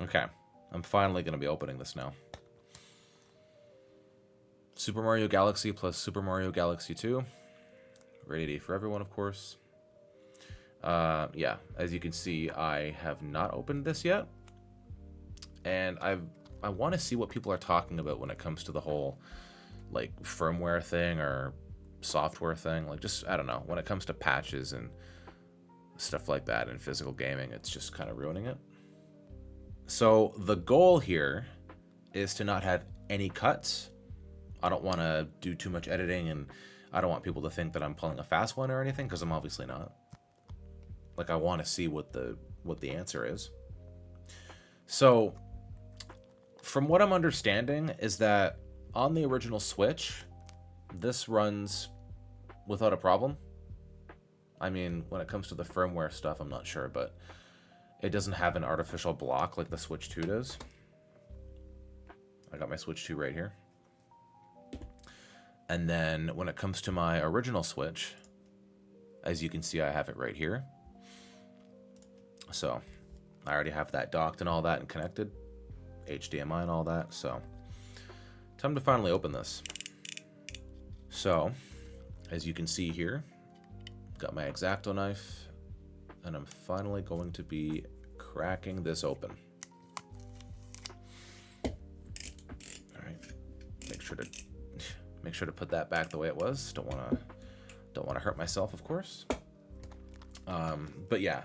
Okay. I'm finally going to be opening this now. Super Mario Galaxy plus Super Mario Galaxy 2. Rated for everyone, of course. Yeah, as you can see, I have not opened this yet. And I want to see what people are talking about when it comes to the whole, like, firmware thing or software thing. Like, just, I don't know. When it comes to patches and stuff like that in physical gaming, it's just kind of ruining it. So the goal here is to not have any cuts. I don't want to do too much editing, and I don't want people to think that I'm pulling a fast one or anything, because I'm obviously not. Like, I want to see what the answer is. So, from what I'm understanding is that on the original Switch, this runs without a problem. I mean, when it comes to the firmware stuff, I'm not sure, but it doesn't have an artificial block like the Switch 2 does. I got my Switch 2 right here. And then when it comes to my original Switch, as you can see, I have it right here. So I already have that docked and all that and connected, HDMI and all that. So time to finally open this. So as you can see here, got my X-Acto knife, and I'm finally going to be cracking this open. All right, make sure to put that back the way it was. Don't want to hurt myself, of course. But yeah,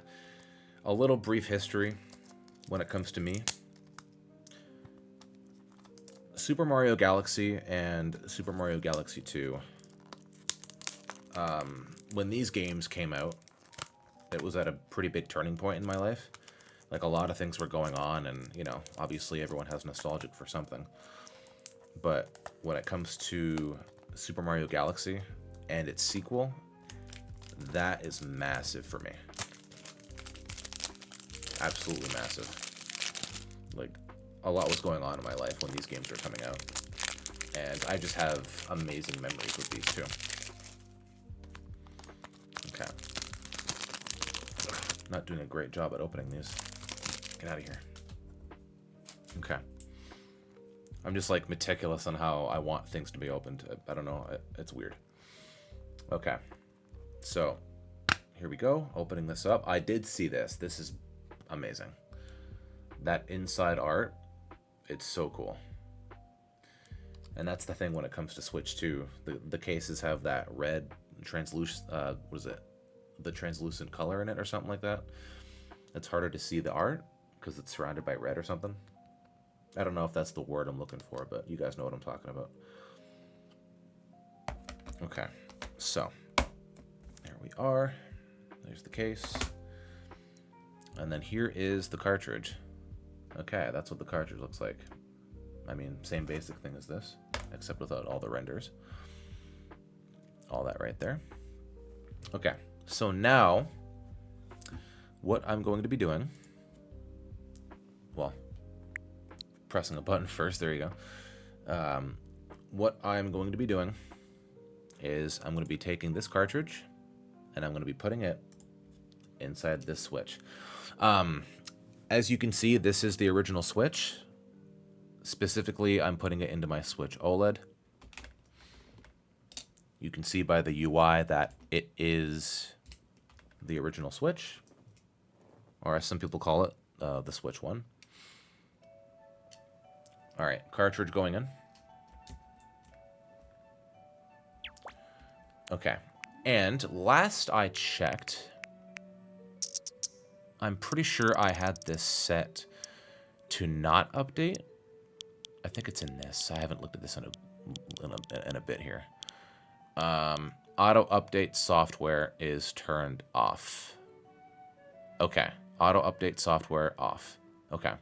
a little brief history when it comes to me. Super Mario Galaxy and Super Mario Galaxy 2. When these games came out, it was at a pretty big turning point in my life. Like, a lot of things were going on, and, you know, obviously everyone has nostalgic for something. But when it comes to Super Mario Galaxy and its sequel, that is massive for me. Absolutely massive. Like, a lot was going on in my life when these games were coming out. And I just have amazing memories with these two. Okay. Not doing a great job at opening these. Get out of here. Okay. I'm just, like, meticulous on how I want things to be opened. I don't know. It's weird. Okay. So, here we go. Opening this up. I did see this. This is amazing. That inside art, it's so cool. And that's the thing when it comes to Switch 2. The cases have that red translucent, what is it? The translucent color in it or something like that. It's harder to see the art because it's surrounded by red or something. I don't know if that's the word I'm looking for, but you guys know what I'm talking about. Okay, so there we are. There's the case. And then here is the cartridge. Okay, that's what the cartridge looks like. I mean, same basic thing as this, except without all the renders. All that right there. Okay, so now what I'm going to be doing, well, pressing a button first, there you go. What I'm going to be doing is I'm going to be taking this cartridge and I'm going to be putting it inside this Switch. As you can see, this is the original Switch. Specifically, I'm putting it into my Switch OLED. You can see by the UI that it is the original Switch, or as some people call it, the Switch 1. All right, cartridge going in. Okay, and last I checked, I'm pretty sure I had this set to not update. I think it's in this. I haven't looked at this in a bit here. Auto update software is turned off. Okay, auto update software off. Okay.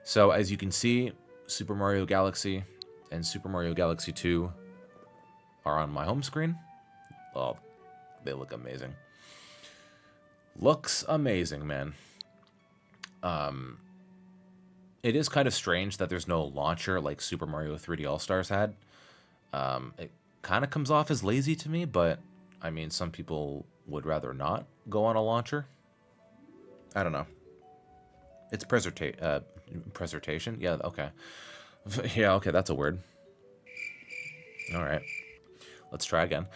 So as you can see, Super Mario Galaxy and Super Mario Galaxy 2 are on my home screen. Oh, they look amazing. Looks amazing, man. It is kind of strange that there's no launcher like Super Mario 3D All-Stars had. It kind of comes off as lazy to me, but I mean, some people would rather not go on a launcher. I don't know. It's preservation? Yeah, okay. Yeah, okay, that's a word. All right. Let's try again.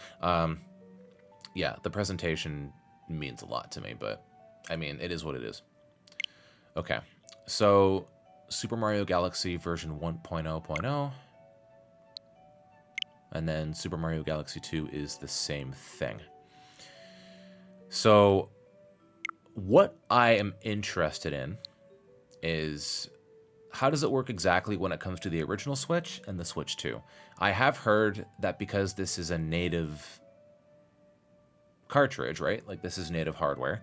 Yeah, the presentation means a lot to me, but I mean, it is what it is. Okay, so Super Mario Galaxy version 1.0.0, and then Super Mario Galaxy 2 is the same thing. So what I am interested in is how does it work exactly when it comes to the original Switch and the Switch 2? I have heard that because this is a native cartridge, right? Like this is native hardware,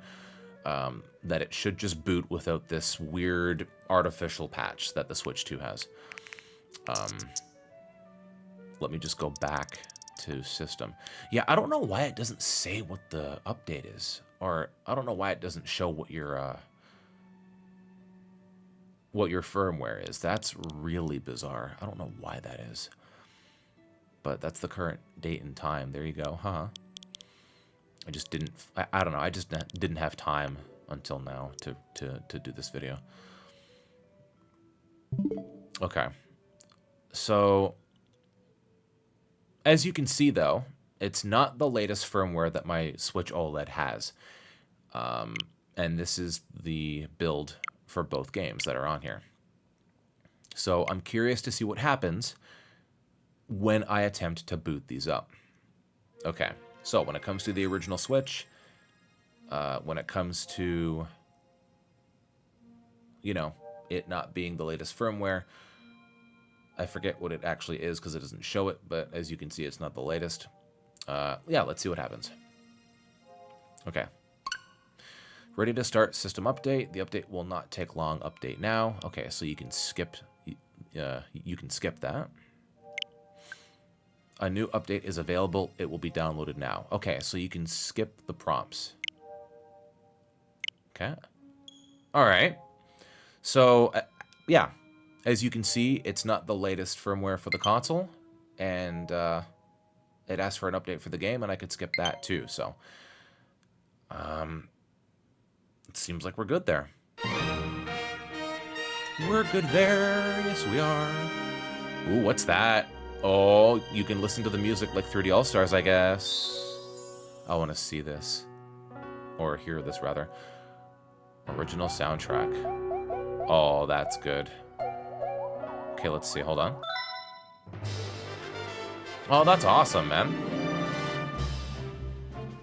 that it should just boot without this weird artificial patch that the Switch 2 has. Let me just go back to system. Yeah, I don't know why it doesn't say what the update is, or I don't know why it doesn't show what your firmware is. That's really bizarre. I don't know why that is, but that's the current date and time. There you go, huh? I just didn't. I don't know. I just didn't have time until now to do this video. Okay, so as you can see, though, it's not the latest firmware that my Switch OLED has, and this is the build for both games that are on here. So I'm curious to see what happens when I attempt to boot these up. Okay. So when it comes to the original Switch, when it comes to, you know, it not being the latest firmware, I forget what it actually is because it doesn't show it, but as you can see, it's not the latest. Yeah, let's see what happens. Okay. Ready to start system update. The update will not take long. Update now. Okay, so you can skip that. A new update is available. It will be downloaded now. Okay, so you can skip the prompts. Okay. All right. So, yeah. As you can see, it's not the latest firmware for the console. And it asks for an update for the game, and I could skip that too. So, it seems like we're good there. We're good there. Yes, we are. Ooh, what's that? Oh, you can listen to the music like 3D All-Stars, I guess. I want to see this. Or hear this, rather. Original soundtrack. Oh, that's good. Okay, let's see. Hold on. Oh, that's awesome, man.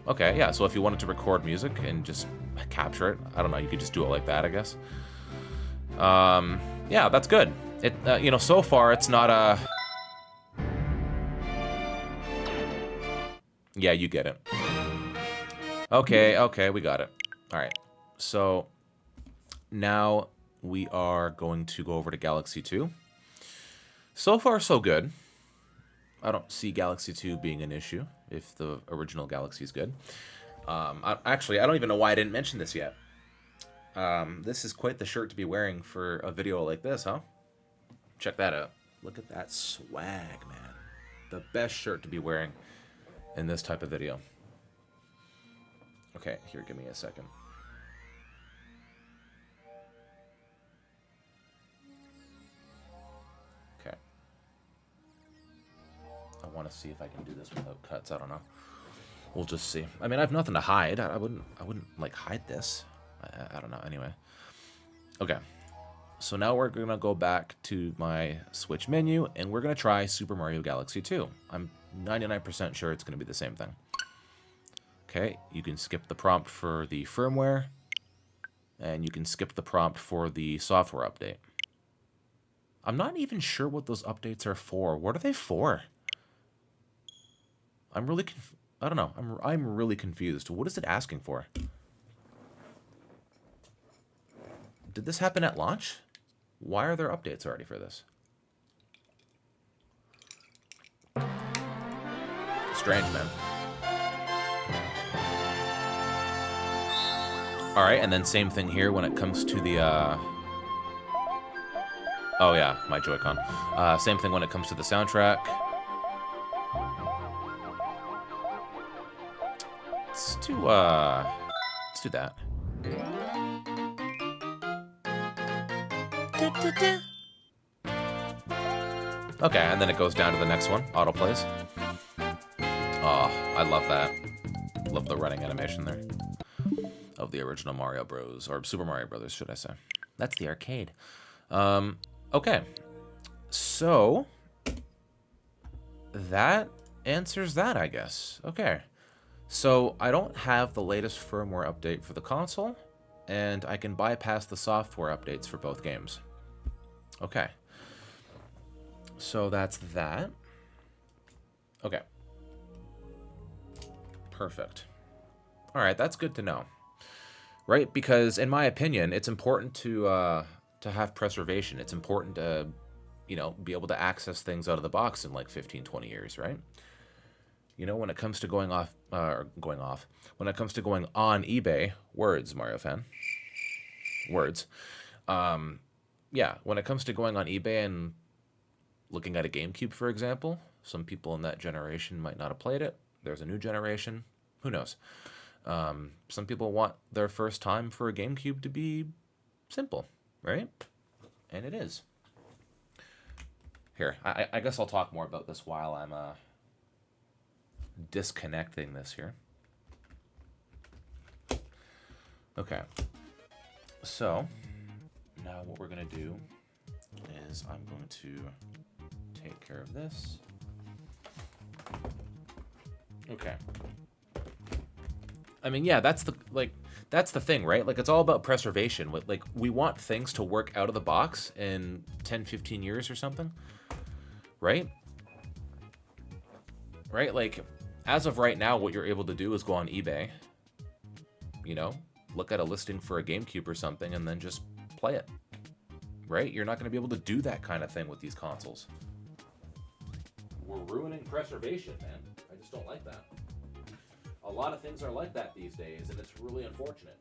Okay, yeah, so if you wanted to record music and just capture it, I don't know, you could just do it like that, I guess. Yeah, that's good. It, you know, so far it's not a... Yeah, you get it. Okay, okay, we got it. All right, so now we are going to go over to Galaxy 2. So far, so good. I don't see Galaxy 2 being an issue if the original Galaxy is good. Actually, I don't even know why I didn't mention this yet. This is quite the shirt to be wearing for a video like this, huh? Check that out. Look at that swag, man. The best shirt to be wearing in this type of video. Okay, here, give me a second. Okay. I want to see if I can do this without cuts. I don't know. We'll just see. I mean, I have nothing to hide. I wouldn't like hide this. I don't know. Anyway. Okay. So now we're going to go back to my Switch menu, and we're going to try Super Mario Galaxy 2. I'm 99% sure it's going to be the same thing. Okay, you can skip the prompt for the firmware, and you can skip the prompt for the software update. I'm not even sure what those updates are for. What are they for? I'm really I don't know. I'm really confused. What is it asking for? Did this happen at launch? Why are there updates already for this? Strange, man. Alright, and then same thing here when it comes to the, Oh yeah, my Joy-Con. Same thing when it comes to the soundtrack. Let's do that. Okay, and then it goes down to the next one. Autoplays. Oh, I love that. Love the running animation there. Of the original Mario Bros. Or Super Mario Brothers, should I say. That's the arcade. Okay. So, that answers that, I guess. Okay. So, I don't have the latest firmware update for the console, and I can bypass the software updates for both games. Okay. So, that's that. Okay. Perfect. Alright, that's good to know. Right? Because, in my opinion, it's important to have preservation. It's important to, you know, be able to access things out of the box in like 15, 20 years, right? You know, when it comes to when it comes to going on eBay, words, Mario fan, words. Yeah, when it comes to going on eBay and looking at a GameCube, for example, some people in that generation might not have played it. There's a new generation. Who knows? Some people want their first time for a GameCube to be simple, right? And it is. Here, I guess I'll talk more about this while I'm disconnecting this here. Okay. So, now what we're going to do is I'm going to take care of this. Okay. I mean, yeah, that's the thing, right? Like, it's all about preservation. Like, we want things to work out of the box in 10, 15 years or something, right? Right? Like, as of right now, what you're able to do is go on eBay, you know, look at a listing for a GameCube or something, and then just play it, right? You're not going to be able to do that kind of thing with these consoles. We're ruining preservation, man. I just don't like that. A lot of things are like that these days, and it's really unfortunate.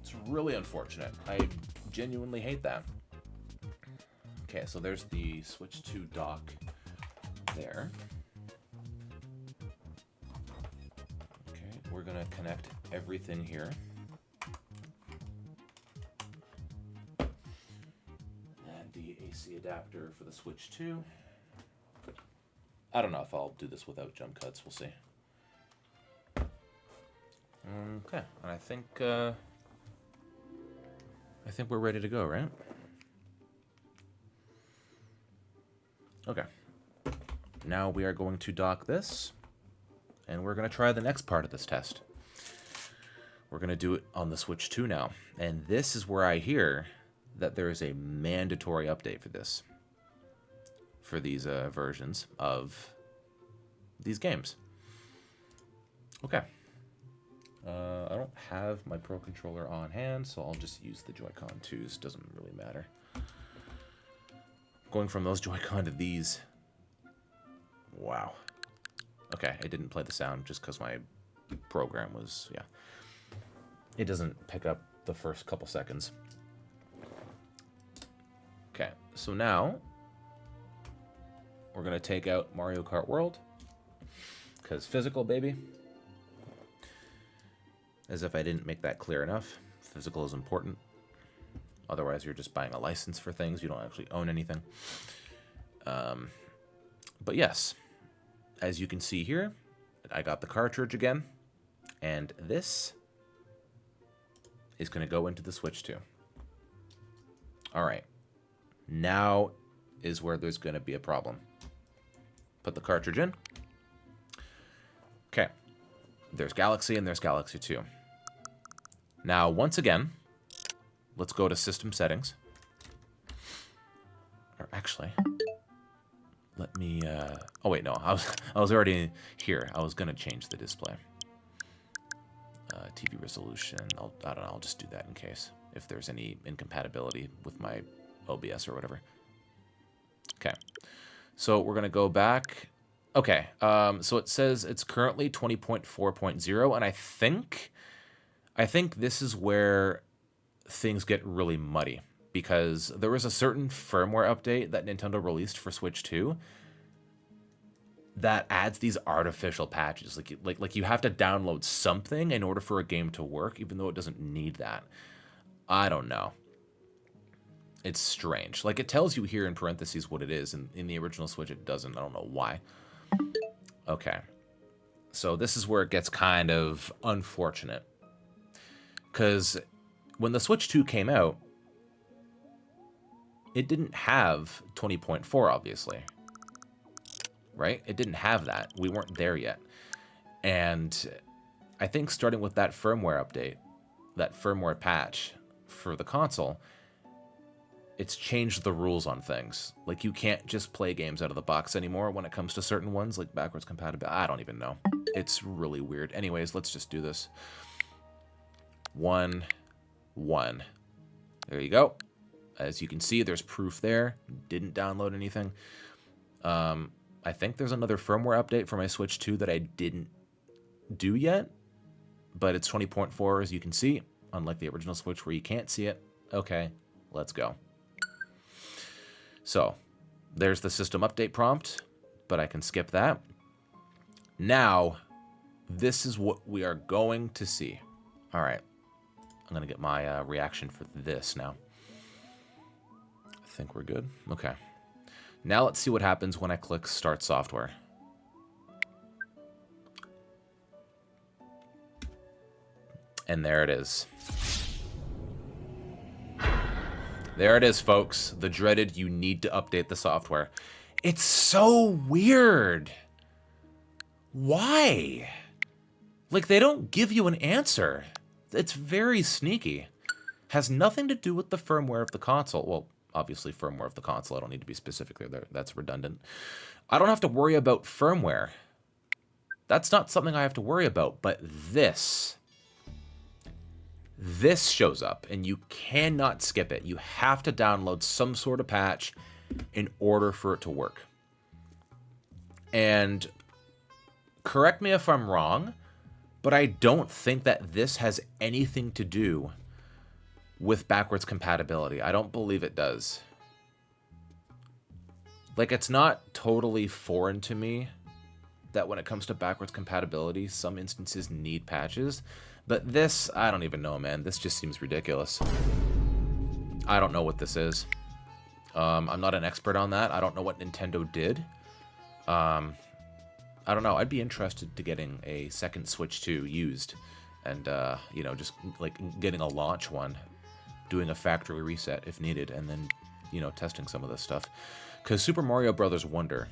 It's really unfortunate. I genuinely hate that. Okay, so there's the Switch 2 dock there. Okay, we're gonna connect everything here. And the AC adapter for the Switch 2. I don't know if I'll do this without jump cuts. We'll see. Okay, and I think we're ready to go, right? Okay. Now we are going to dock this, and we're going to try the next part of this test. We're going to do it on the Switch 2 now, and this is where I hear that there is a mandatory update for this. For these versions of these games. Okay. I don't have my Pro Controller on hand, so I'll just use the Joy-Con 2s. Doesn't really matter. Going from those Joy-Con to these. Wow. Okay, it didn't play the sound just because my program was, yeah. It doesn't pick up the first couple seconds. Okay, so now we're going to take out Mario Kart World. Because physical, baby. As if I didn't make that clear enough. Physical is important. Otherwise, you're just buying a license for things. You don't actually own anything. But yes, as you can see here, I got the cartridge again. And this is going to go into the Switch 2. All right. Now is where there's going to be a problem. Put the cartridge in. Okay. There's Galaxy and there's Galaxy 2. Now, once again, let's go to System Settings. Or actually, let me... oh, wait, no. I was already here. I was going to change the display. TV resolution. I don't know. I'll just do that in case. If there's any incompatibility with my OBS or whatever. Okay. So we're going to go back. Okay. So it says it's currently 20.4.0, and I think this is where things get really muddy, because there was a certain firmware update that Nintendo released for Switch 2 that adds these artificial patches. Like you have to download something in order for a game to work, even though it doesn't need that. I don't know. It's strange. Like, it tells you here in parentheses what it is, and in the original Switch it doesn't. I don't know why. Okay. So this is where it gets kind of unfortunate. Because when the Switch 2 came out, it didn't have 20.4, obviously. Right? It didn't have that. We weren't there yet. And I think starting with that firmware update, that firmware patch for the console, it's changed the rules on things. Like, you can't just play games out of the box anymore when it comes to certain ones, like backwards compatibility. I don't even know. It's really weird. Anyways, let's just do this. 1, 1. There you go. As you can see, there's proof there. Didn't download anything. I think there's another firmware update for my Switch 2 that I didn't do yet, but it's 20.4, as you can see, unlike the original Switch where you can't see it. Okay, let's go. So, there's the system update prompt, but I can skip that. Now, this is what we are going to see. All right, I'm going to get my reaction for this now. I think we're good. Okay. Now let's see what happens when I click Start Software. And there it is. There it is, folks. The dreaded, you need to update the software. It's so weird. Why? Like, they don't give you an answer. It's very sneaky. Has nothing to do with the firmware of the console. Well, obviously firmware of the console. I don't need to be specifically there. That's redundant. I don't have to worry about firmware. That's not something I have to worry about. But this shows up, and you cannot skip it. You have to download some sort of patch in order for it to work. And correct me if I'm wrong, but I don't think that this has anything to do with backwards compatibility. I don't believe it does. Like, it's not totally foreign to me that when it comes to backwards compatibility, some instances need patches. But this, I don't even know, man. This just seems ridiculous. I don't know what this is. I'm not an expert on that. I don't know what Nintendo did. I don't know. I'd be interested to getting a second Switch 2 used. And, you know, just, like, getting a launch one. Doing a factory reset if needed. And then, you know, testing some of this stuff. Because Super Mario Bros. Wonder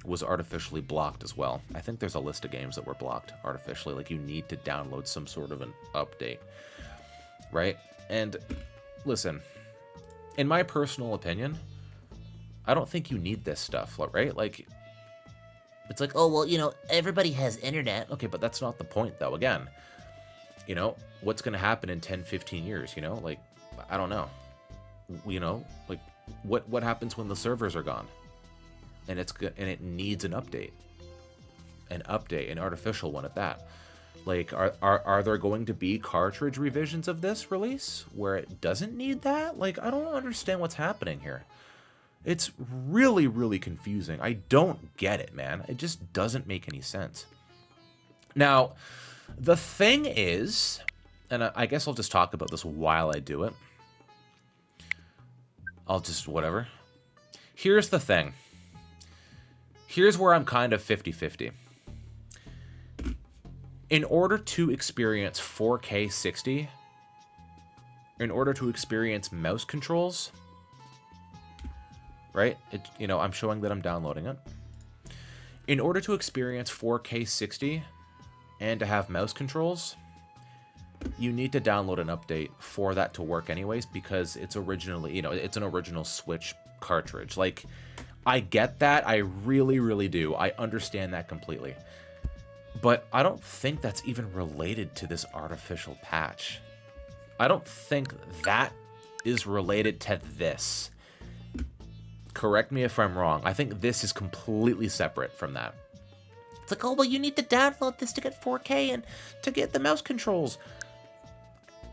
was artificially blocked as well. I think there's a list of games that were blocked artificially. Like, you need to download some sort of an update, right? And listen, in my personal opinion, I don't think you need this stuff, right? Like, it's like, oh, well, you know, everybody has internet. Okay, but that's not the point, though. Again, you know, what's going to happen in 10, 15 years, you know? Like, I don't know. You know, like, what happens when the servers are gone? And it needs an update. An artificial one at that. Like, are there going to be cartridge revisions of this release where it doesn't need that? Like, I don't understand what's happening here. It's really, really confusing. I don't get it, man. It just doesn't make any sense. Now, the thing is, and I guess I'll just talk about this while I do it. I'll just, whatever. Here's the thing. Here's where I'm kind of 50-50. In order to experience 4K 60, in order to experience mouse controls, right? You know, I'm showing that I'm downloading it. In order to experience 4K 60 and to have mouse controls, you need to download an update for that to work anyways, because it's originally, you know, it's an original Switch cartridge. Like, I get that. I really, really do. I understand that completely. But I don't think that's even related to this artificial patch. I don't think that is related to this. Correct me if I'm wrong. I think this is completely separate from that. It's like, oh, well, you need to download this to get 4K and to get the mouse controls.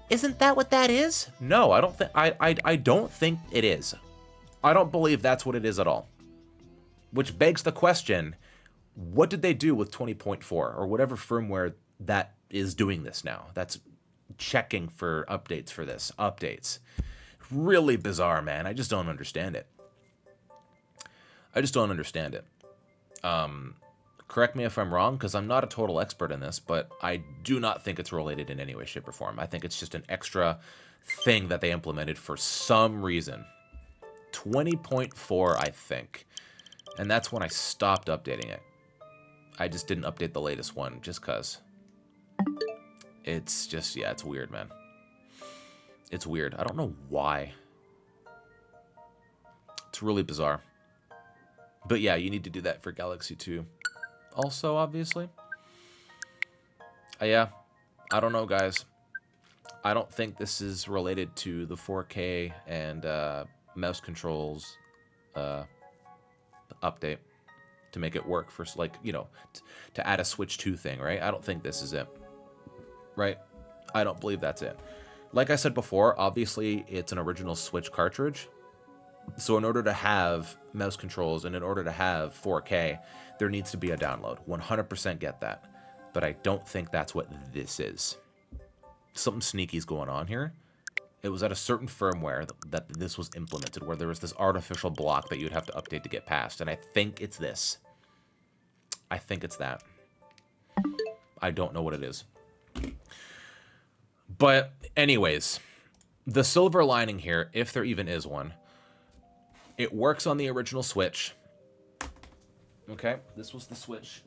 Isn't that what that is? No, I don't think I don't think it is. I don't believe that's what it is at all. Which begs the question, what did they do with 20.4 or whatever firmware that is doing this now? That's checking for updates for this. Updates. Really bizarre, man. I just don't understand it. I just don't understand it. Correct me if I'm wrong, because I'm not a total expert in this, but I do not think it's related in any way, shape, or form. I think it's just an extra thing that they implemented for some reason. 20.4, I think. And that's when I stopped updating it. I just didn't update the latest one, just because. It's just, yeah, it's weird, man. It's weird. I don't know why. It's really bizarre. But yeah, you need to do that for Galaxy 2. Also, obviously. Yeah, I don't know, guys. I don't think this is related to the 4K and mouse controls update to make it work for, like, you know, to add a Switch 2 thing, right? I don't think this is it, right? I don't believe that's it. Like I said before, obviously it's an original Switch cartridge. So in order to have mouse controls and in order to have 4K, there needs to be a download. 100% get that. But I don't think that's what this is. Something sneaky's going on here. It was at a certain firmware that this was implemented, where there was this artificial block that you'd have to update to get past. And I think it's this. I think it's that. I don't know what it is. But anyways, the silver lining here, if there even is one, it works on the original Switch. Okay, this was the Switch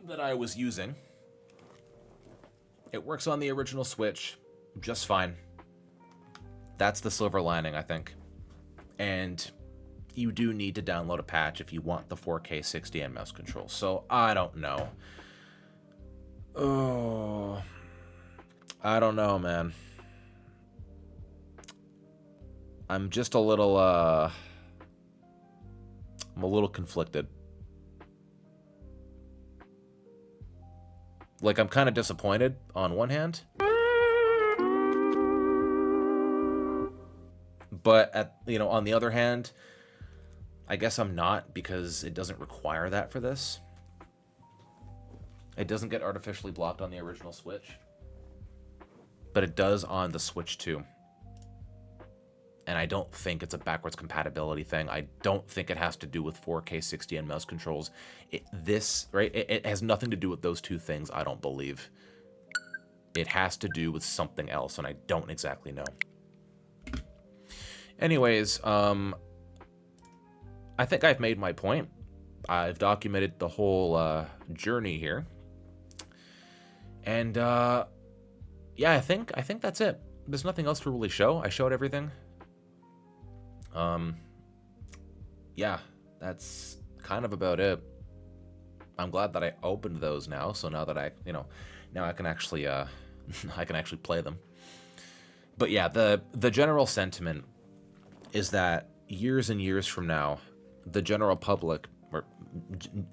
that I was using. It works on the original Switch just fine. That's the silver lining, I think. And you do need to download a patch if you want the 4K 60 and mouse control. So, I don't know. Oh, I don't know, man. I'm just a little, I'm a little conflicted. Like, I'm kind of disappointed on one hand. But, on the other hand, I guess I'm not, because it doesn't require that for this. It doesn't get artificially blocked on the original Switch. But it does on the Switch 2. And I don't think it's a backwards compatibility thing. I don't think it has to do with 4K 60 and mouse controls. It has nothing to do with those two things, I don't believe. It has to do with something else, and I don't exactly know. Anyways, I think I've made my point. I've documented the whole journey here. And yeah, I think that's it. There's nothing else to really show. I showed everything. Yeah, that's kind of about it. I'm glad that I opened those now, so now that now I can actually I can actually play them. But yeah, the general sentiment is that years and years from now, the general public, or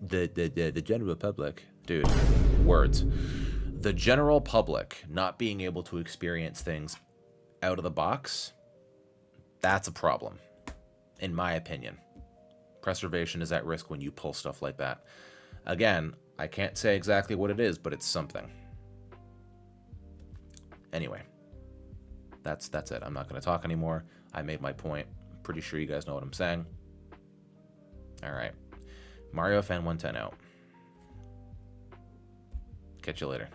the general public, dude, words. The general public not being able to experience things out of the box, that's a problem, in my opinion. Preservation is at risk when you pull stuff like that. Again, I can't say exactly what it is, but it's something. Anyway, that's it. I'm not going to talk anymore. I made my point. Pretty sure you guys know what I'm saying. All right. Mario Fan 110 out. Catch you later.